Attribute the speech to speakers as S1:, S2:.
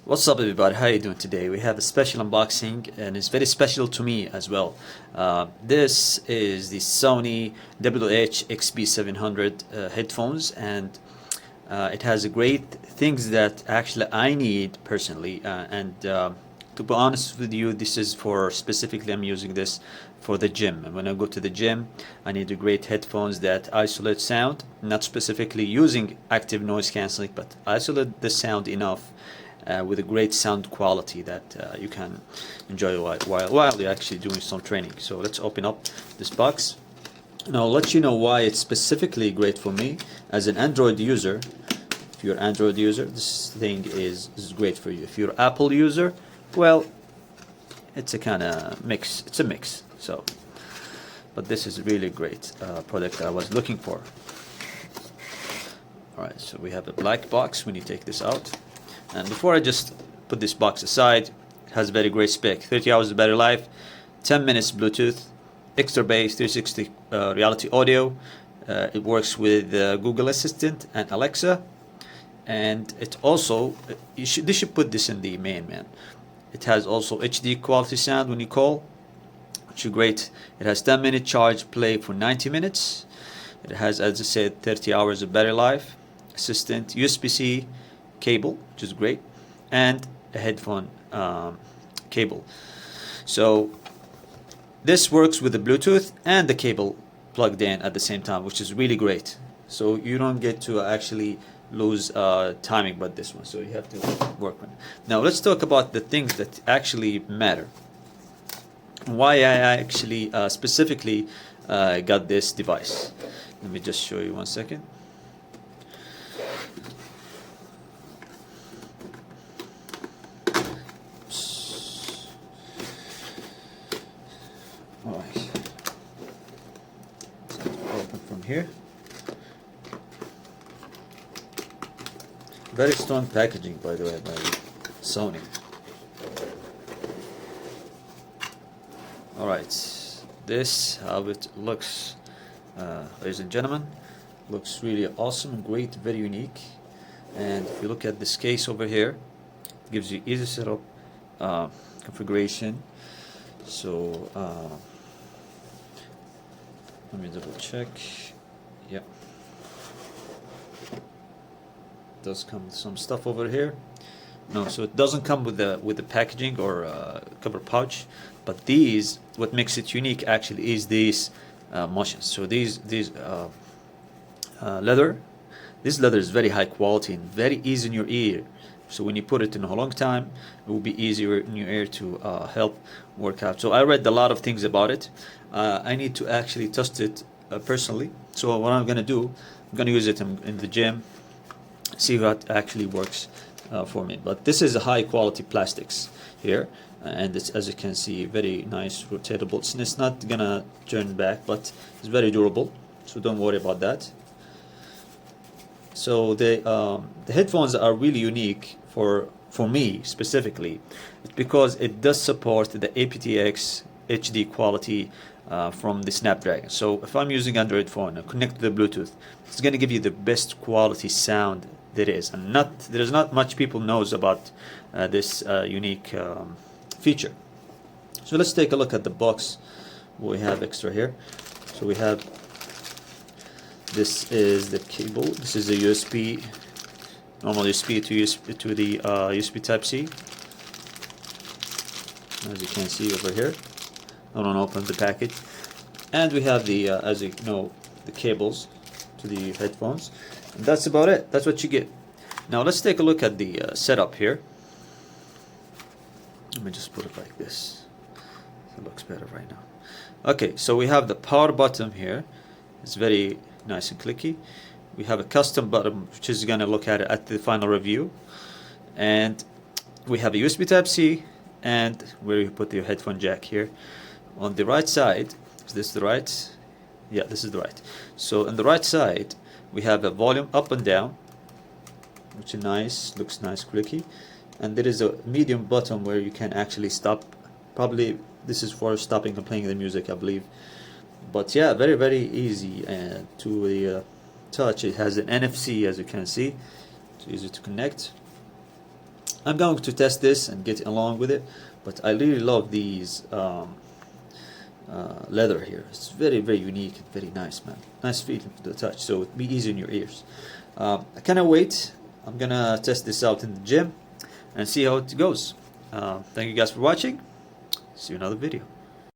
S1: What's up, everybody? How are you doing today? We have a special unboxing, and it's very special to me as well. This is the Sony Wh-Xb700 headphones, and it has great things that actually I need personally. To be honest with you, this is for specifically I'm using this for the gym. And when I go to the gym, I need a great headphones that isolate sound, not specifically using active noise cancelling, but isolate the sound enough with a great sound quality that you can enjoy while you're actually doing some training. So let's open up this box, and I'll let you know why it's specifically great for me as an Android user. If you're an Android user, this thing is great for you. If you're an Apple user, well, it's a kind of mix. It's a mix. So, but this is really great product that I was looking for. All right, so we have a black box when you take this out. And before I just put this box aside, it has very great spec: 30 hours of battery life, 10 minutes Bluetooth, extra bass, 360 reality audio. It works with Google Assistant and Alexa, and it also they should put this in the main man. It has also HD quality sound when you call, which is great. It has 10-minute charge play for 90 minutes. It has, as I said, 30 hours of battery life, assistant, USB-C cable, which is great, and a headphone cable. So this works with the Bluetooth and the cable plugged in at the same time, which is really great. So you don't get to actually lose timing by this one, so you have to work on it. Now let's talk about the things that actually matter, why I actually specifically got this device. Let me just show you 1 second. Alright, open from here. Very strong packaging, by the way, by Sony. Alright, this how it looks, ladies and gentlemen. Looks really awesome and great, very unique. And if you look at this case over here, it gives you easy setup configuration. So let me double check. Yep, does come with some stuff over here. No, so it doesn't come with the packaging or cover pouch, but these, what makes it unique actually is these motions. So these leather, this leather is very high quality and very easy in your ear. So when you put it in a long time, it will be easier in your ear to help work out. So I read a lot of things about it. I need to actually test it personally. So what I'm gonna do, I'm gonna use it in the gym, see what actually works for me. But this is a high quality plastics here, and it's, as you can see, very nice rotatable. It's not gonna turn back, but it's very durable, so don't worry about that. So the headphones are really unique for me specifically. It's because it does support the aptX HD quality from the Snapdragon. So if I'm using Android phone and connect to the Bluetooth, it's going to give you the best quality sound there is, and there's not much people knows about this unique feature. So let's take a look at the box. What we have extra here. So we have, this is the cable. This is the USB, normal USB to the USB Type-C. As you can see over here. I don't open the package. And we have the, as you know, the cables to the headphones. And that's about it. That's what you get. Now let's take a look at the setup here. Let me just put it like this. It looks better right now. Okay, so we have the power button here. It's very nice and clicky. We have a custom button, which is going to look at it at the final review. And we have a USB Type-C, and where you put your headphone jack here. On the right side, is this the right? Yeah, this is the right. So on the right side, we have a volume up and down, which is nice, looks nice, clicky. And there is a medium button where you can actually stop. Probably this is for stopping and playing the music, I believe. But yeah, very, very easy to the touch. It has an NFC, as you can see. It's easy to connect. I'm going to test this and get along with it, but I really love these leather here. It's very, very unique and very nice, man. Nice feeling to the touch, so it'll be easy in your ears. I cannot wait. I'm gonna test this out in the gym and see how it goes. Thank you guys for watching. See you in another video.